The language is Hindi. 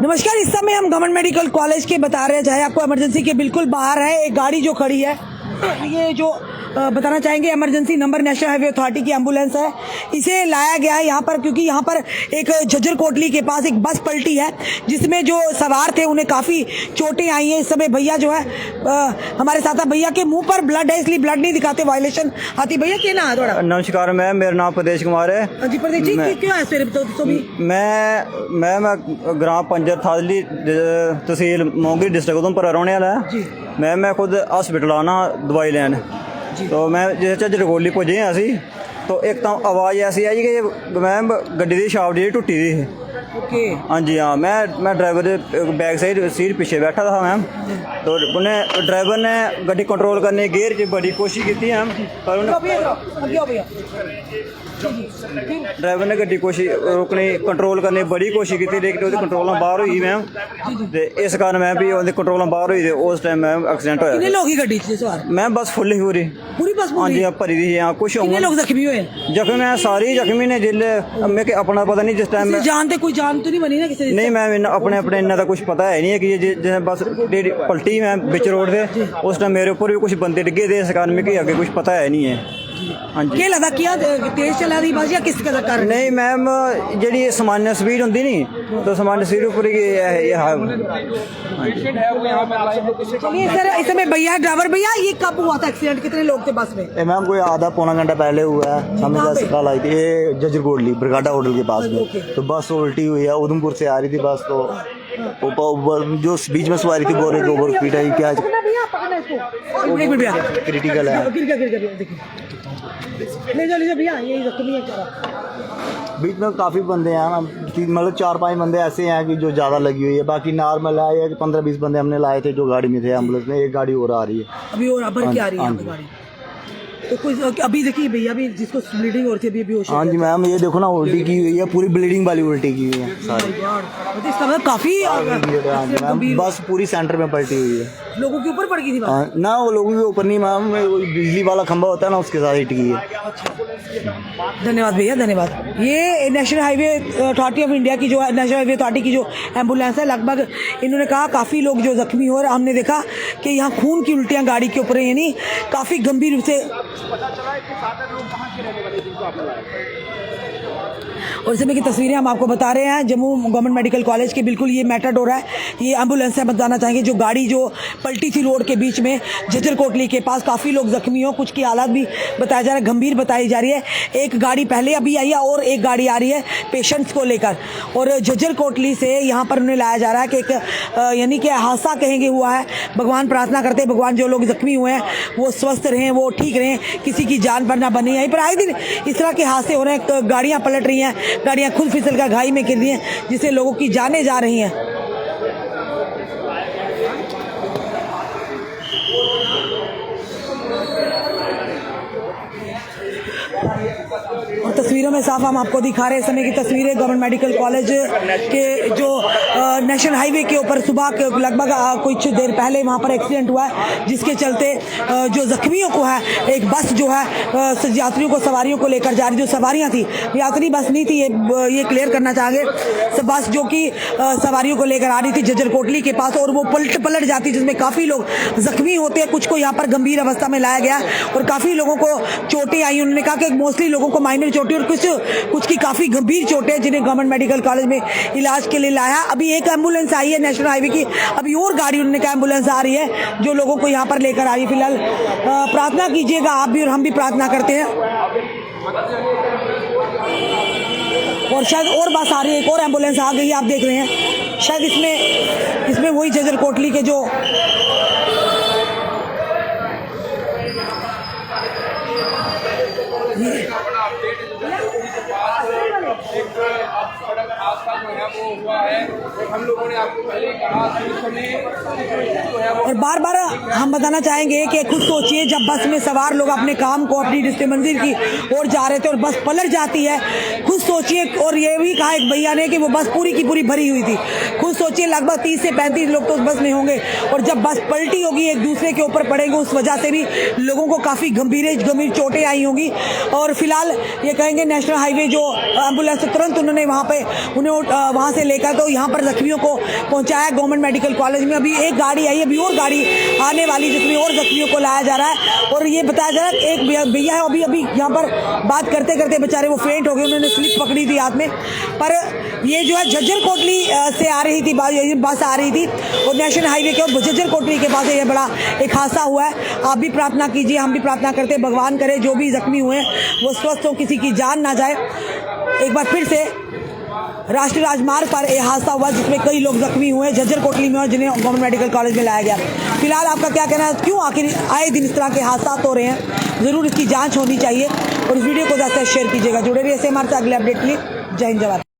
नमस्कार। इस समय हम गवर्नमेंट मेडिकल कॉलेज के बता रहे हैं, चाहे आपको इमरजेंसी के बिल्कुल बाहर है एक गाड़ी जो खड़ी है, ये जो बताना चाहेंगे emergency number national highway authority की एम्बुलेंस है। इसे लाया गया है यहाँ पर क्योंकि यहाँ पर एक झज्जर कोटली के पास एक बस पलटी है जिसमें जो सवार थे उन्हें काफ़ी चोटें आई हैं। इस समय भैया जो है हमारे साथ है, भैया के मुंह पर ब्लड है इसलिए ब्लड नहीं दिखाते, वायलेशन आती। भैया क्या नाम है थोड़ा? नमस्कार, मेरा नाम प्रदेश कुमार है। जी प्रदेश जी, क्यों है सवेरे तो भी? मैं ग्राम पंजर थादली तहसील मोंगी डिस्ट्रिक्ट उधमपुर रौहने वाला है। मैं खुद हॉस्पिटल आना दवाई लैन, तो मैं जिस झज्जर कोटली पुज्जे असी तो एक तो आवाज़ ऐसी आई कि मैम गड्डी की शाप जी टुटी दी ही। हाँ जी हाँ, मैं ड्राइवर बैक साइड सीट पीछे बैठा था मैम, तो उन्हें ड्राइवर ने गड्डी कंट्रोल करने गियर की बड़ी कोशिश की मैम, पर उन्हें ड्राइवर ने गड्डी रोकने कंट्रोल करने बड़ी कोशिश की लेकिन उसके कंट्रोल बाहर हुई मैम, तो इस कारण मैं भी उसके कंट्रोल बाहर हुई उस टाइम मैम एक्सीडेंट होया। कितने लोग ही गड्डी च सवार? मैम बस फुल ही पूरी बस हाँ जी भरी दी हाँ। कुछ लोग जख्मी हुए? जख्मी मैं सारी जख्मी ने जिले मैं अपना पता नहीं जिस टाइम जानते कोई जान तो नहीं बनी ना किसी? नहीं मैम, अपने इन्ना का कुछ पता है नहीं है कि जिस बस पलटी मैं बिच रोड से उस टाइम मेरे ऊपर भी कुछ बंदे डिगे थे, इस कारण में अगे कुछ पता है नहीं है। हाँ जी, लगा किया तेज चला रही बस या किस का कारण? नहीं मैम, जी सामान्य स्पीड होती नहीं तो सामान्य स्पीड ऊपर चलिए सर, इस समय भैया ड्राइवर भैया ये कब हुआ था एक्सीडेंट? कितने लोग थे बस में? मैम कोई आधा पौना घंटा पहले हुआ है, सामने 10 कॉल आई थी, ये झज्जर कोटली बरगाडा होटल के पास में। तो बस उल्टी हुई है, उधमपुर से आ रही थी बस, तो जो बीच में सवारी थी बोरे ओवर स्पीड है क्या क्रिटिकल है। ले जाओ भैया, यही जख्मी है। बीच में काफ़ी बंदे हैं, मतलब 4-5 बंदे ऐसे हैं कि जो ज़्यादा लगी हुई है, बाकी नॉर्मल है कि 15-20 बंदे हमने लाए थे जो गाड़ी में थे एम्बुलेंस में। एक गाड़ी और आ रही है अभी, और भर के आ रही है गाड़ी। तो कुछ अभी देखिए भैया, अभी जिसको ब्लीडिंग हो रही थी अभी हाँ जी मैम, ये देखो ना उल्टी की हुई है, पूरी ब्लीडिंग वाली उल्टी की हुई है सारी। इसका मतलब काफी बस पूरी सेंटर में पलटी हुई है। लोगों के ऊपर पड़ गई थी ना, वो लोगों के ऊपर नहीं मैम, बिजली वाला खंभा होता है ना उसके साथ हिट की है। धन्यवाद भैया, धन्यवाद। ये national highway authority of India की जो है, नेशनल हाईवे अथॉरिटी की जो एम्बुलेंस है, लगभग इन्होंने कहा काफ़ी लोग जो जख्मी हो, और हमने देखा कि यहाँ खून की उल्टियाँ गाड़ी के ऊपर, यानी काफ़ी गंभीर रूप से। पता चला है कि 7 लोग कहाँ के रहने वाले जिनको आपने लाया। और इस समय की तस्वीरें हम आपको बता रहे हैं जम्मू गवर्नमेंट मेडिकल कॉलेज के, बिल्कुल ये मैटाडोर है, ये एम्बुलेंस है। बताना चाहेंगे जो गाड़ी जो पलटी थी रोड के बीच में झज्जर कोटली के पास, काफ़ी लोग जख्मी हो, कुछ की हालत भी बताया जा रहा है गंभीर बताई जा रही है। एक गाड़ी पहले अभी आई है और एक गाड़ी आ रही है पेशेंट्स को लेकर, और झज्जर कोटली से यहाँ पर उन्हें लाया जा रहा है कि एक यानी कि हादसा कहेंगे हुआ है। भगवान प्रार्थना करते हैं, भगवान जो लोग जख्मी हुए हैं वो स्वस्थ रहें, वो ठीक रहें, किसी की जान पर ना बने। यहीं पर आए दिन इस तरह के हादसे हो रहे हैं, गाड़ियाँ पलट रही हैं, गाड़ियाँ खुद फिसल कर घाई में गिर रही हैं, जिससे लोगों की जानें जा रही हैं। और तस्वीरों में साफ हम आपको दिखा रहे हैं इस समय की तस्वीरें गवर्नमेंट मेडिकल कॉलेज के जो नेशनल हाईवे के ऊपर सुबह के लगभग कुछ देर पहले वहां पर एक्सीडेंट हुआ है, जिसके चलते जो जख्मियों को है, एक बस जो है यात्रियों को, सवारियों को लेकर जा रही, जो सवारियां थी, यात्री बस नहीं थी, ये क्लियर करना चाहेंगे, बस जो कि सवारियों को लेकर आ रही थी झज्जर कोटली के पास, और वो पलट जाती, जिसमें काफ़ी लोग जख्मी होते हैं, कुछ को यहाँ पर गंभीर अवस्था में लाया गया और काफ़ी लोगों को चोटें आई। उन्होंने कहा कि मोस्टली लोगों को माइनर चोटें और कुछ की काफ़ी गंभीर चोटें, जिन्हें गवर्नमेंट मेडिकल कॉलेज में इलाज के लिए लाया। अभी एक एम्बुलेंस आई है नेशनल हाईवे की, अभी और गाड़ी उन्होंने कहा एम्बुलेंस आ रही है जो लोगों को यहाँ पर लेकर आ रही है। फिलहाल प्रार्थना कीजिएगा आप भी और हम भी प्रार्थना करते हैं। और शायद और बस आ रही है, एक और एम्बुलेंस आ गई है, आप देख रहे हैं, शायद इसमें वही झज्जर कोटली के जो हम लोगों ने आपको पहले कहा और बार बार हम बताना चाहेंगे कि खुद सोचिए, जब बस में सवार लोग अपने काम को, अपनी मंजिल की ओर जा रहे थे और बस पलट जाती है, खुद सोचिए। और ये भी कहा एक भैया ने कि वो बस पूरी की पूरी भरी हुई थी, खुद सोचिए लगभग 30 से 35 लोग तो उस बस में होंगे, और जब बस पलटी होगी एक दूसरे के ऊपर पड़ेंगे, उस वजह से भी लोगों को काफ़ी गंभीर चोटें आई होंगी। और फिलहाल ये कहेंगे नेशनल हाईवे जो एम्बुलेंस तुरंत उन्होंने वहाँ से लेकर तो यहाँ पर जख्मियों को पहुँचाया गवर्नमेंट मेडिकल कॉलेज में। अभी एक गाड़ी आई, अभी और गाड़ी आने वाली जिसमें और जख्मियों को लाया जा रहा है। और ये बताया जा रहा है एक भैया है अभी यहाँ पर बात करते करते बेचारे वो फेंट हो गए, उन्होंने स्लिप पकड़ी थी हाथ में। पर ये जो है झज्जर कोटली से आ रही थी बस आ रही थी, और नेशनल हाईवे के और झज्जर कोटली के पास ये बड़ा एक हादसा हुआ है। आप भी प्रार्थना कीजिए, हम भी प्रार्थना करते हैं, भगवान करे जो भी जख्मी हुए वो स्वस्थ हो, किसी की जान ना जाए। एक बार फिर से राष्ट्रीय राजमार्ग पर यह हादसा हुआ जिसमें कई लोग जख्मी हुए झज्जर कोटली में, और जिन्हें गवर्नमेंट मेडिकल कॉलेज में लाया गया। फिलहाल आपका क्या कहना है, क्यों आखिर आए दिन इस तरह के हादसा हो रहे हैं? ज़रूर इसकी जांच होनी चाहिए, और इस वीडियो को ज़्यादा शेयर कीजिएगा। जुड़े रहिए ऐसे हमारे साथ अगले अपडेट के लिए। जय हिंद, जय भारत।